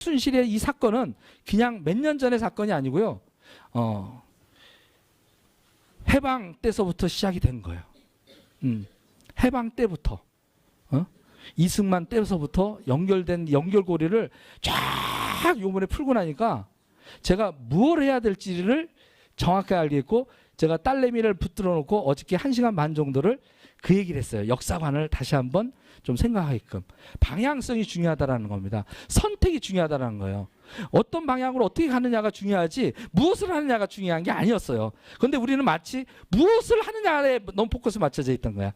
최순실의 이 사건은 그냥 몇 년 전의 사건이 아니고요. 해방 때서부터 시작이 된 거예요. 해방 때부터 이승만 때서부터 연결된 연결고리를 쫙 요번에 풀고 나니까 제가 뭘 해야 될지를 정확하게 알겠고, 제가 딸내미를 붙들어 놓고 어저께 1시간 반 정도를 그 얘기를 했어요. 역사관을 다시 한번 좀 생각하게끔. 방향성이 중요하다라는 겁니다. 선택이 중요하다는 거예요. 어떤 방향으로 어떻게 가느냐가 중요하지 무엇을 하느냐가 중요한 게 아니었어요. 그런데 우리는 마치 무엇을 하느냐에 너무 포커스 맞춰져 있던 거야.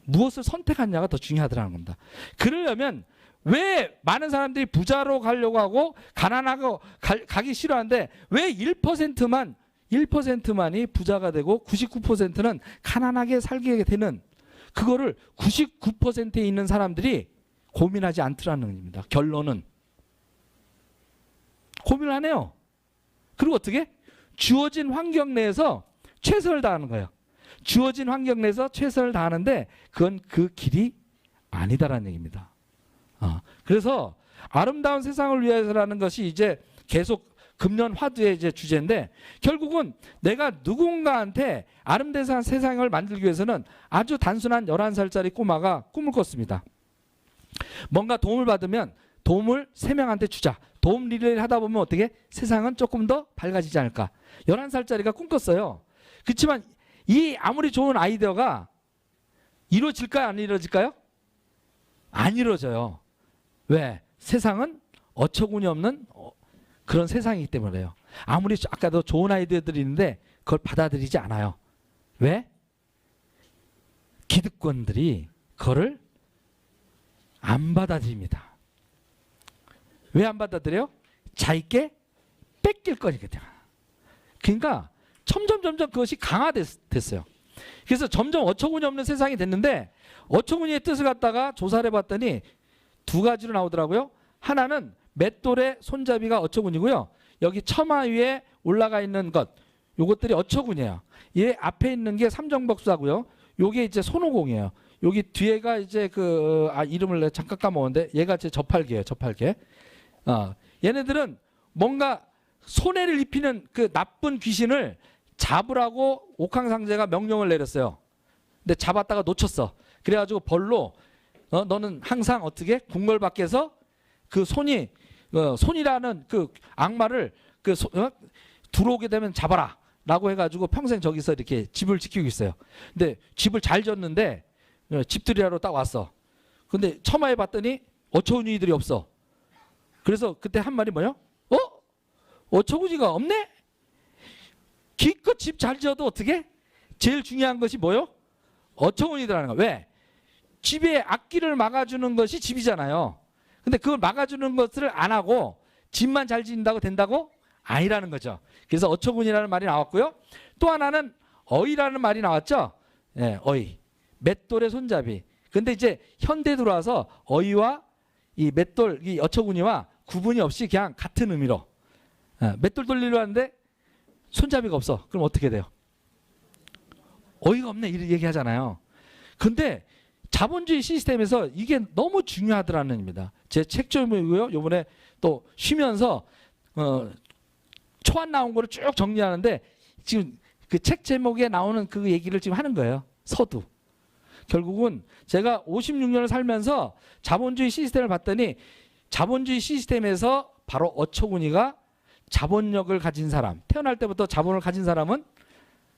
무엇을 선택하느냐가 더 중요하다는 겁니다. 그러려면 왜 많은 사람들이 부자로 가려고 하고 가난하고 가기 싫어하는데 왜 1%만이 부자가 되고 99%는 가난하게 살게 되는, 그거를 99%에 있는 사람들이 고민하지 않더라는 겁니다. 결론은 고민을 안 해요. 그리고 어떻게? 주어진 환경 내에서 최선을 다하는 거예요. 주어진 환경 내에서 최선을 다하는데 그건 그 길이 아니다라는 얘기입니다. 그래서 아름다운 세상을 위해서라는 것이 이제 계속 금년 화두의 이제 주제인데, 결국은 내가 누군가한테 아름다운 세상을 만들기 위해서는 아주 단순한 11살짜리 꼬마가 꿈을 꿨습니다. 뭔가 도움을 받으면 도움을 3명한테 주자. 도움 리레이를 하다 보면 어떻게? 세상은 조금 더 밝아지지 않을까. 11살짜리가 꿈꿨어요. 그렇지만 이 아무리 좋은 아이디어가 이루어질까요? 안 이루어질까요? 안 이루어져요. 왜? 세상은 어처구니 없는 그런 세상이기 때문에요. 아무리 아까도 좋은 아이디어들이 있는데 그걸 받아들이지 않아요. 왜? 기득권들이 그거를 안 받아들입니다. 왜 안 받아들여요? 자기께 뺏길 거니까요. 그러니까 점점 그것이 강화됐어요. 그래서 점점 어처구니 없는 세상이 됐는데, 어처구니의 뜻을 갖다가 조사를 해봤더니 2가지로 나오더라고요. 하나는 맷돌의 손잡이가 어처구니고요. 여기 처마 위에 올라가 있는 것, 요것들이 어처구니예요. 얘 앞에 있는 게 삼정법사고요. 요게 이제 손오공이에요. 여기 뒤에가 이제 이름을 내가 잠깐 까먹었는데 얘가 제 저팔계예요. 저팔계. 얘네들은 뭔가 손해를 입히는 그 나쁜 귀신을 잡으라고 옥황상제가 명령을 내렸어요. 근데 잡았다가 놓쳤어. 그래가지고 벌로 너는 항상 어떻게 궁궐 밖에서 그 손이라는 그 악마를 들어오게 되면 잡아라 라고 해가지고 평생 저기서 이렇게 집을 지키고 있어요. 근데 집을 잘 졌는데 집들이하러 딱 왔어. 근데 처마에 봤더니 어처구니들이 없어. 그래서 그때 한 말이 뭐냐? 어처구니가 없네? 기껏 집 잘 지어도 어떻게? 제일 중요한 것이 뭐요? 어처구니더라는 거야. 왜? 집에 앞길을 막아주는 것이 집이잖아요. 근데 그걸 막아주는 것을 안 하고 집만 잘 지은다고 된다고? 아니라는 거죠. 그래서 어처구니라는 말이 나왔고요. 또 하나는 어이라는 말이 나왔죠. 네, 어이. 맷돌의 손잡이. 근데 이제 현대 들어와서 어이와 이 맷돌, 이 어처구니와 구분이 없이 그냥 같은 의미로 맷돌 돌리려 하는데 손잡이가 없어. 그럼 어떻게 돼요? 어이가 없네 이렇게 얘기하잖아요. 근데 자본주의 시스템에서 이게 너무 중요하더라는 겁니다. 제 책 좀이고요. 요번에 또 쉬면서 초안 나온 거를 쭉 정리하는데 지금 그 책 제목에 나오는 그 얘기를 지금 하는 거예요. 서두. 결국은 제가 56년을 살면서 자본주의 시스템을 봤더니 자본주의 시스템에서 바로 어처구니가 자본력을 가진 사람, 태어날 때부터 자본을 가진 사람은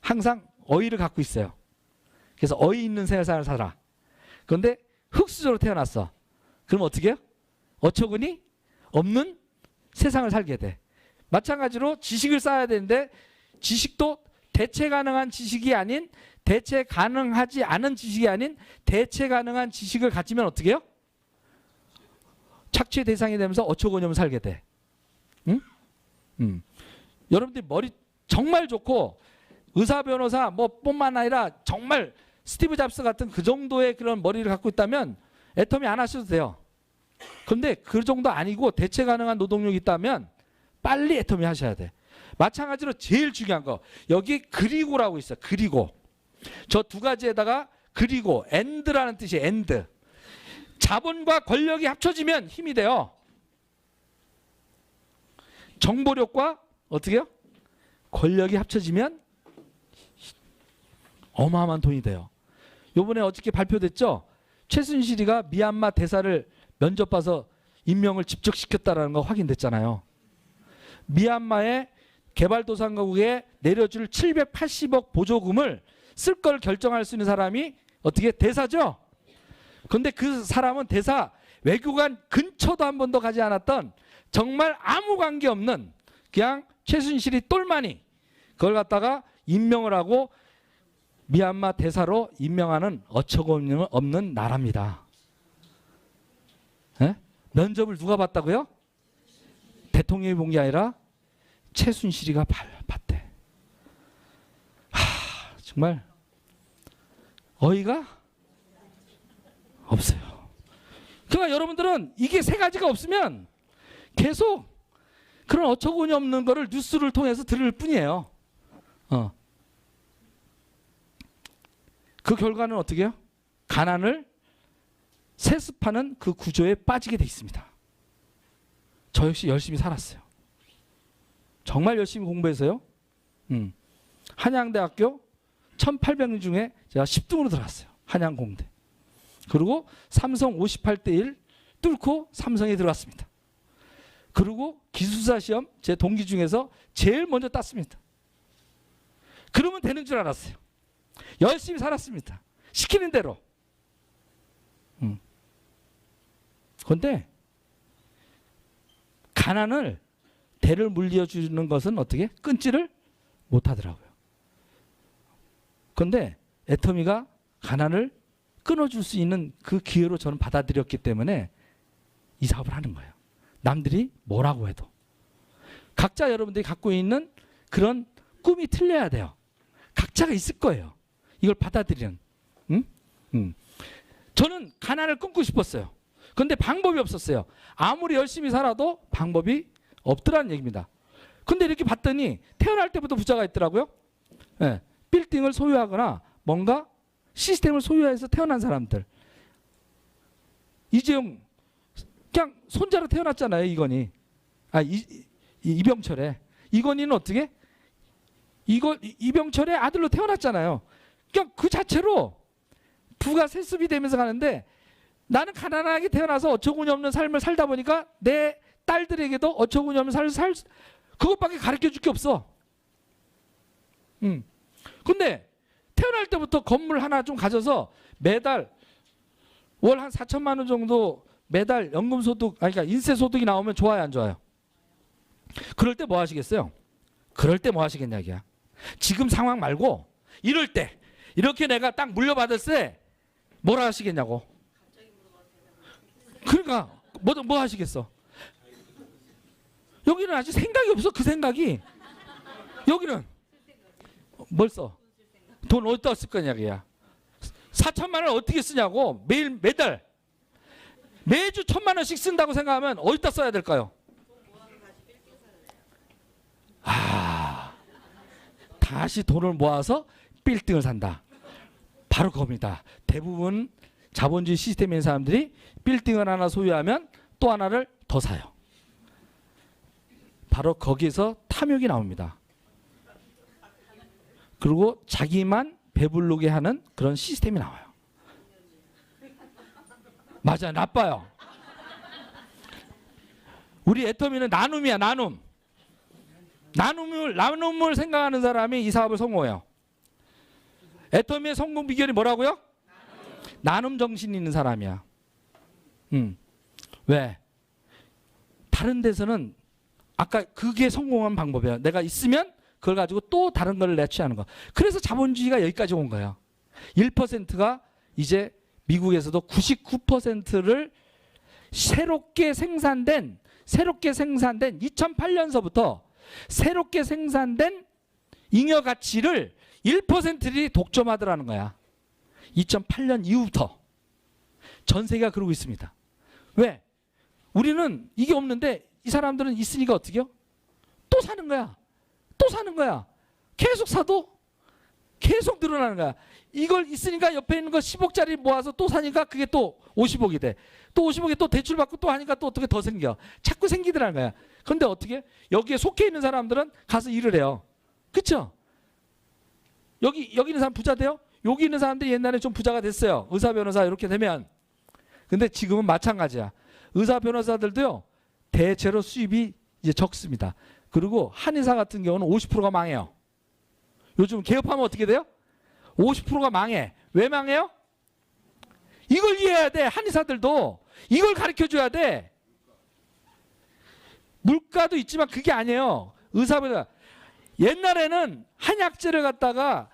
항상 어이를 갖고 있어요. 그래서 어이 있는 세상을 살아. 그런데 흙수저로 태어났어. 그럼 어떻게 해요? 어처구니 없는 세상을 살게 돼. 마찬가지로 지식을 쌓아야 되는데 지식도 대체 가능한 지식이 아닌, 대체 가능하지 않은 지식이 아닌 대체 가능한 지식을 가지면 어떻게 해요? 착취의 대상이 되면서 어처구니 없이 살게 돼. 응? 여러분들이 머리 정말 좋고 의사 변호사 뿐만 아니라 정말 스티브 잡스 같은 그 정도의 그런 머리를 갖고 있다면 애터미 안 하셔도 돼요. 그런데 그 정도 아니고 대체 가능한 노동력이 있다면 빨리 애터미 하셔야 돼. 마찬가지로 제일 중요한 거 여기 그리고라고 있어요. 그리고 저 2가지에다가 그리고 엔드라는 뜻이에요. 엔드. 자본과 권력이 합쳐지면 힘이 돼요. 정보력과 어떻게요? 권력이 합쳐지면 어마어마한 돈이 돼요. 요번에 어저께 발표됐죠? 최순실이가 미얀마 대사를 면접 봐서 임명을 직접 시켰다는 거 확인됐잖아요. 미얀마의 개발도상국에 내려줄 780억 보조금을 쓸 걸 결정할 수 있는 사람이 어떻게 대사죠? 그런데 그 사람은 대사 외교관 근처도 한 번도 가지 않았던 정말 아무 관계 없는 그냥 최순실이 똘마니 그걸 갖다가 임명을 하고 미얀마 대사로 임명하는 어처구니없는 나라입니다. 에? 면접을 누가 봤다고요? 대통령이 본 게 아니라 최순실이가 봤대. 정말 어이가 없어요. 그러니까 여러분들은 이게 세 가지가 없으면 계속 그런 어처구니 없는 거를 뉴스를 통해서 들을 뿐이에요. 그 결과는 어떻게 해요? 가난을 세습하는 그 구조에 빠지게 돼 있습니다. 저 역시 열심히 살았어요. 정말 열심히 공부해서요. 한양대학교 1800명 중에 제가 10등으로 들어갔어요. 한양공대. 그리고 삼성 58대 1 뚫고 삼성에 들어갔습니다. 그리고 기술사 시험 제 동기 중에서 제일 먼저 땄습니다. 그러면 되는 줄 알았어요. 열심히 살았습니다. 시키는 대로. 그런데 가난을 대를 물려주는 것은 어떻게? 끊지를 못하더라고요. 그런데 애터미가 가난을 끊어줄 수 있는 그 기회로 저는 받아들였기 때문에 이 사업을 하는 거예요. 남들이 뭐라고 해도. 각자 여러분들이 갖고 있는 그런 꿈이 틀려야 돼요. 각자가 있을 거예요. 이걸 받아들이는. 저는 가난을 끊고 싶었어요. 그런데 방법이 없었어요. 아무리 열심히 살아도 방법이 없더라는 얘기입니다. 근데 이렇게 봤더니 태어날 때부터 부자가 있더라고요. 네. 빌딩을 소유하거나 뭔가 시스템을 소유해서 태어난 사람들. 이재용 그냥 손자로 태어났잖아요. 이건희. 이병철에. 이건희는 어떻게? 이병철의 아들로 태어났잖아요. 그냥 그 자체로 부가 세습이 되면서 가는데 나는 가난하게 태어나서 어처구니 없는 삶을 살다 보니까 내 딸들에게도 어처구니 없는 삶을 그것밖에 가르쳐 줄 게 없어. 근데 태어날 때부터 건물 하나 좀 가져서 매달 월 한 4천만 원 정도 매달 연금소득, 그러니까 인세소득이 나오면 좋아요, 안 좋아요? 그럴 때 뭐 하시겠어요? 그럴 때 뭐 하시겠냐, 이게야. 지금 상황 말고 이럴 때 이렇게 내가 딱 물려받을 때 뭐라 하시겠냐고. 그러니까 뭐 하시겠어? 여기는 아직 생각이 없어. 그 생각이. 여기는 뭘 써? 돈 어디다 쓸 거냐, 그야. 4천만 원 어떻게 쓰냐고. 매달 매주 1,000만 원씩 쓴다고 생각하면 어디다 써야 될까요? 다시 돈을 모아서 빌딩을 산다. 바로 그겁니다. 대부분 자본주의 시스템에 있는 사람들이 빌딩을 하나 소유하면 또 하나를 더 사요. 바로 거기에서 탐욕이 나옵니다. 그리고 자기만 배부르게 하는 그런 시스템이 나와요. 맞아요. 나빠요. 우리 애터미는 나눔이야. 나눔을 생각하는 사람이 이 사업을 성공해요. 애터미의 성공 비결이 뭐라고요? 나눔 정신이 있는 사람이야. 왜? 다른 데서는 아까 그게 성공한 방법이에요. 내가 있으면 그걸 가지고 또 다른 걸 내취하는 거. 그래서 자본주의가 여기까지 온 거예요. 1%가 이제 미국에서도 99%를 새롭게 생산된 2008년서부터 새롭게 생산된 잉여 가치를 1%들이 독점하더라는 거야. 2008년 이후부터 전 세계가 그러고 있습니다. 왜? 우리는 이게 없는데 이 사람들은 있으니까 어떻게 해요? 또 사는 거야. 계속 사도 계속 늘어나는 거야. 이걸 있으니까 옆에 있는 거 10억짜리 모아서 또 사니까 그게 또 50억이 돼. 또 50억이 또 대출받고 또 하니까 또 어떻게 더 생겨. 자꾸 생기더라는 거야. 근데 어떻게? 여기에 속해 있는 사람들은 가서 일을 해요. 그쵸? 여기 있는 사람 부자 돼요? 여기 있는 사람들이 옛날에 좀 부자가 됐어요. 의사, 변호사 이렇게 되면. 근데 지금은 마찬가지야. 의사, 변호사들도요. 대체로 수입이 이제 적습니다. 그리고 한의사 같은 경우는 50%가 망해요. 요즘 개업하면 어떻게 돼요? 50%가 망해. 왜 망해요? 이걸 이해해야 돼. 한의사들도 이걸 가르쳐줘야 돼. 물가도 있지만 그게 아니에요. 의사보다 옛날에는 한약재를 갖다가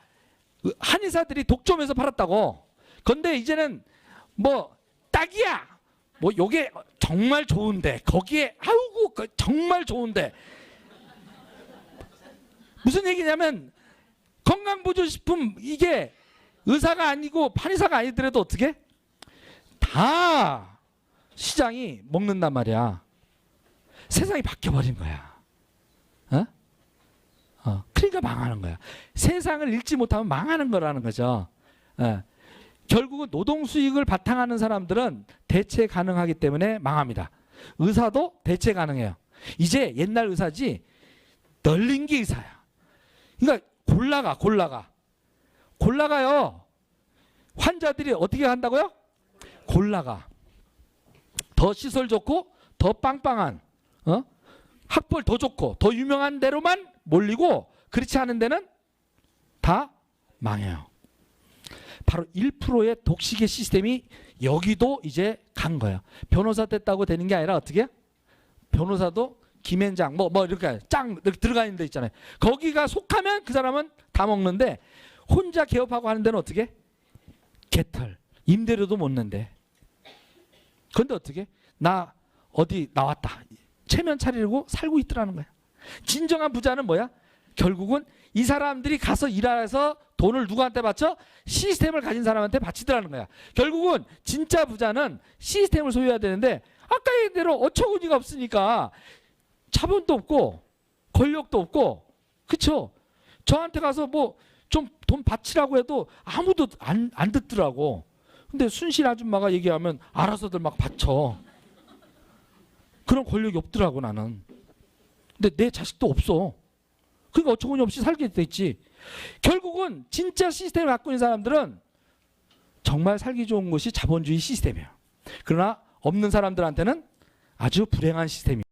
한의사들이 독점해서 팔았다고. 근데 이제는 뭐 딱이야. 뭐 요게 정말 좋은데 거기에 아우고 정말 좋은데 무슨 얘기냐면 건강보조식품 이게 의사가 아니고 한의사가 아니더라도 어떻게? 다 시장이 먹는단 말이야. 세상이 바뀌어버린 거야. 그러니까 망하는 거야. 세상을 읽지 못하면 망하는 거라는 거죠. 결국은 노동 수익을 바탕하는 사람들은 대체 가능하기 때문에 망합니다. 의사도 대체 가능해요. 이제 옛날 의사지 널린 게 의사야. 그러니까 골라가요. 환자들이 어떻게 한다고요? 골라가. 더 시설 좋고 더 빵빵한 학벌 더 좋고 더 유명한 데로만 몰리고 그렇지 않은 데는 다 망해요. 바로 1%의 독식의 시스템이 여기도 이제 간 거예요. 변호사 됐다고 되는 게 아니라 어떻게? 변호사도 김앤장 뭐 이렇게 짱 이렇게 들어가 있는 데 있잖아요. 거기가 속하면 그 사람은 다 먹는데 혼자 개업하고 하는 데는 어떻게? 개털. 임대료도 못 낸대. 그런데 어떻게? 나 어디 나왔다. 체면 차리고 살고 있더라는 거야. 진정한 부자는 뭐야? 결국은 이 사람들이 가서 일해서 돈을 누구한테 바쳐? 시스템을 가진 사람한테 바치더라는 거야. 결국은 진짜 부자는 시스템을 소유해야 되는데 아까 얘기한 대로 어처구니가 없으니까 자본도 없고 권력도 없고 그쵸? 저한테 가서 뭐 좀 돈 바치라고 해도 아무도 안 듣더라고. 근데 순실 아줌마가 얘기하면 알아서들 막 바쳐. 그런 권력이 없더라고 나는. 근데 내 자식도 없어. 그러니까 어처구니 없이 살게 됐지. 결국은 진짜 시스템을 갖고 있는 사람들은 정말 살기 좋은 것이 자본주의 시스템이에요. 그러나 없는 사람들한테는 아주 불행한 시스템이에요.